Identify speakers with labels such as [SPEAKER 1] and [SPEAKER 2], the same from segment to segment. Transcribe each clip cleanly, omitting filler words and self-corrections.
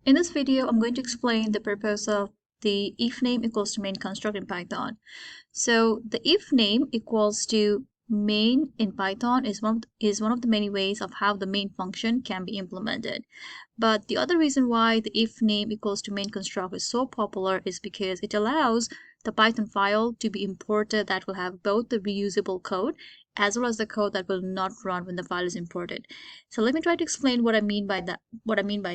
[SPEAKER 1] In this video, I'm going to explain the purpose of the if name equals to main construct in Python. So the if name equals to main in Python is one of the many ways of how the main function can be implemented. But the other reason why the if name equals to main construct is so popular is because it allows the Python file to be imported that will have both the reusable code as well as the code that will not run when the file is imported. So let me try to explain what I mean by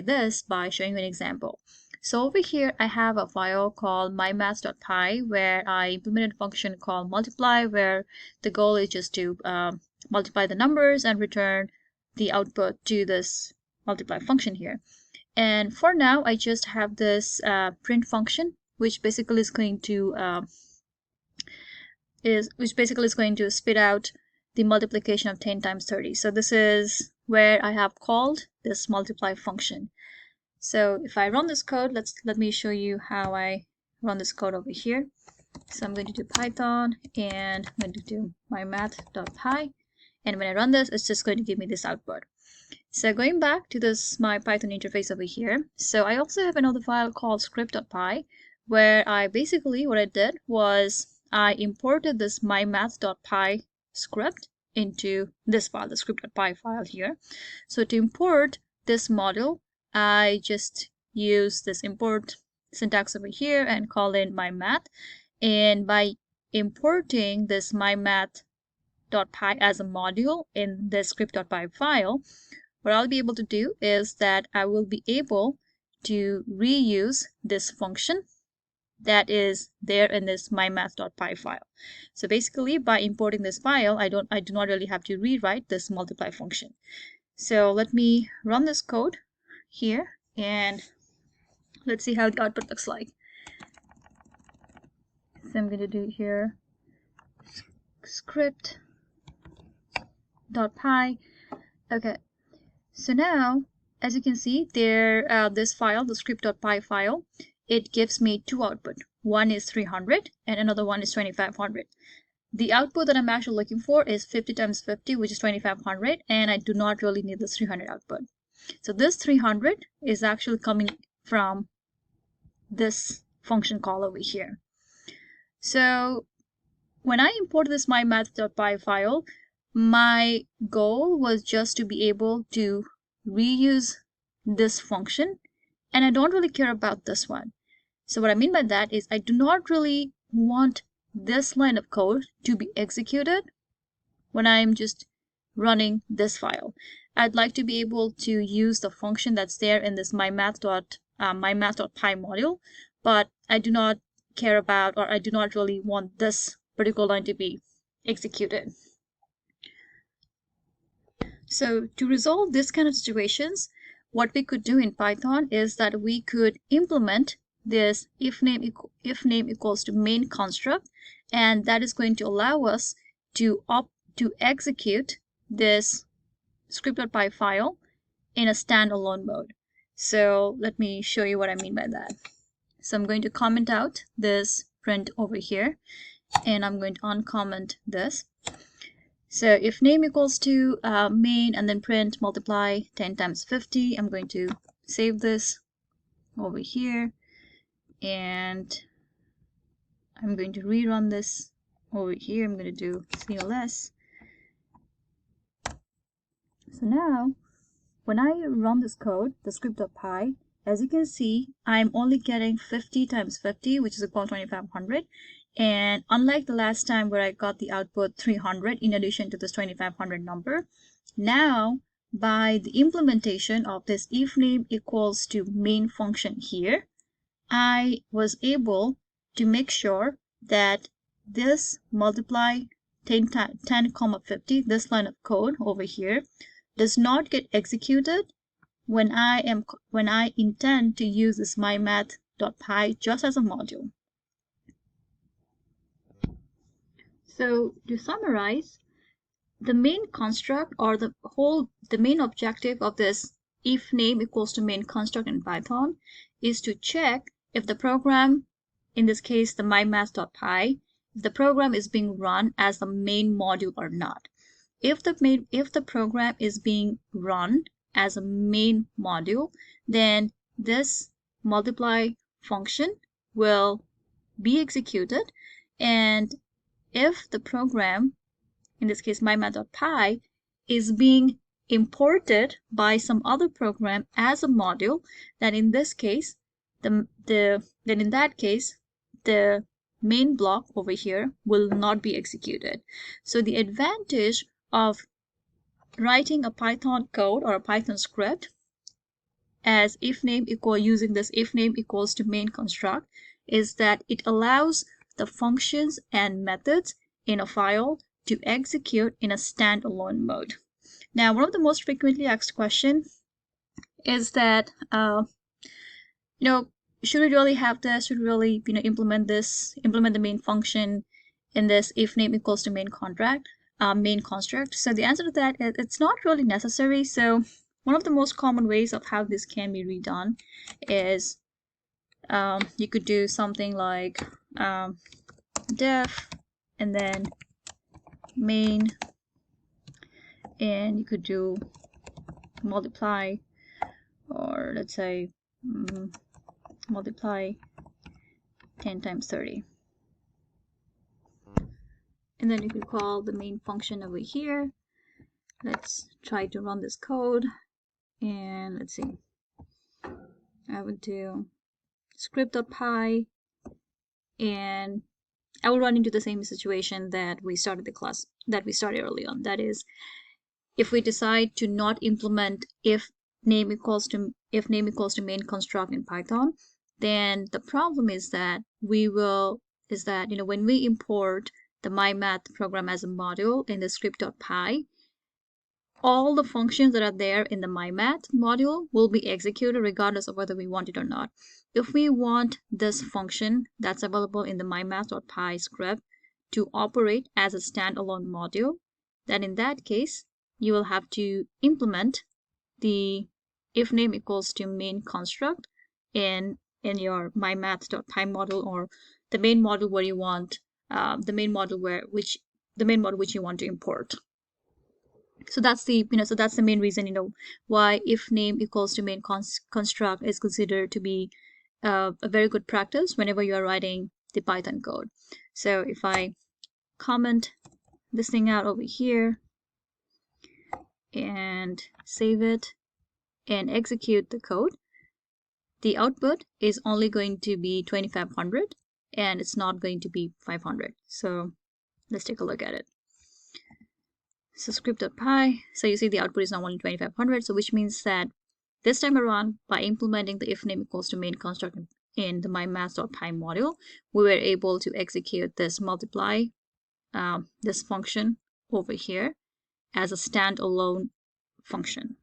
[SPEAKER 1] this by showing you an example. So over here I have a file called mymaths.py where I implemented a function called multiply, where the goal is just to multiply the numbers and return the output to this multiply function here. And for now I just have this print function which basically is going to spit out the multiplication of 10 times 30. So this is where I have called this multiply function. So if I run this code, let me show you how I run this code over here. So I'm going to do Python and I'm going to do mymath.py, and when I run this, it's just going to give me this output. So going back to this my Python interface over here, so I also have another file called script.py where I basically what I did was I imported this mymath.py script into this file, the script.py file here. So to import this module, I just use this import syntax over here and call in mymath. And by importing this mymath.py as a module in the script.py file, what I'll be able to do is that I will be able to reuse this function that is there in this mymath.py file. So basically by importing this file, I do not really have to rewrite this multiply function. So let me run this code here and let's see how the output looks like. So I'm going to do here script.py. Okay. So now, as you can see, this file, the script.py file, it gives me two output. One is 300 and another one is 2500. The output that I'm actually looking for is 50 times 50, which is 2500, and I do not really need this 300 output. So this 300 is actually coming from this function call over here. So when I imported this mymath.py file, my goal was just to be able to reuse this function, and I don't really care about this one. So what I mean by that is I do not really want this line of code to be executed when I'm just running this file. I'd like to be able to use the function that's there in this mymath.py module, but I do not care about, or I do not really want this particular line to be executed. So to resolve this kind of situations, what we could do in Python is that we could implement this if name equals to main construct, and that is going to allow us to execute this script.py file in a standalone mode. So let me show you what I mean by that. So I'm going to comment out this print over here, and I'm going to uncomment this. So if name equals to main and then print multiply 10 times 50, I'm going to save this over here and I'm going to rerun this over here. I'm going to do CLS. So now when I run this code, the script.py, as you can see, I'm only getting 50 times 50, which is equal to 2500. And unlike the last time where I got the output 300 in addition to this 2500 number, now by the implementation of this if name equals to main function here, I was able to make sure that this multiply 10, 50, this line of code over here, does not get executed when I intend to use this mymath.py just as a module. So to summarize, the main construct, or the main objective of this if name equals to main construct in Python is to check if the program, in this case the mymath.py, if the program is being run as the main module or not. If the program is being run as a main module, then this multiply function will be executed, and if the program, in this case mymath.py, is being imported by some other program as a module, then in this case the main block over here will not be executed. So the advantage of writing a Python code or a Python script as using this if name equals to main construct is that it allows the functions and methods in a file to execute in a standalone mode. Now, one of the most frequently asked questions is that, should we really have this? Should we really, implement the main function in this if name equals to main construct? So the answer to that is it's not really necessary. So one of the most common ways of how this can be redone is you could do something like def and then main, and you could do multiply, or let's say multiply 10 times 30. And then you could call the main function over here. Let's try to run this code, and let's see. I would do script.py, and I will run into the same situation that we started early on. That is, if we decide to not implement if name equals to main construct in Python, then the problem is that when we import the mymath program as a module in the script.py, all the functions that are there in the mymath module will be executed regardless of whether we want it or not. If we want this function that's available in the mymath.py script to operate as a standalone module, then in that case, you will have to implement the if name equals to main construct in your mymath.py module, or the main module where you want the main module which you want to import. So that's the main reason why if name equals to main construct is considered to be a very good practice whenever you are writing the Python code. So if I comment this thing out over here and save it and execute the code, the output is only going to be 2500 and it's not going to be 500. So let's take a look at it. So script.py, so you see the output is now only 2500, so which means that this time around, by implementing the if name equals to main construct in the mymath.py module, we were able to execute this multiply, this function over here as a standalone function.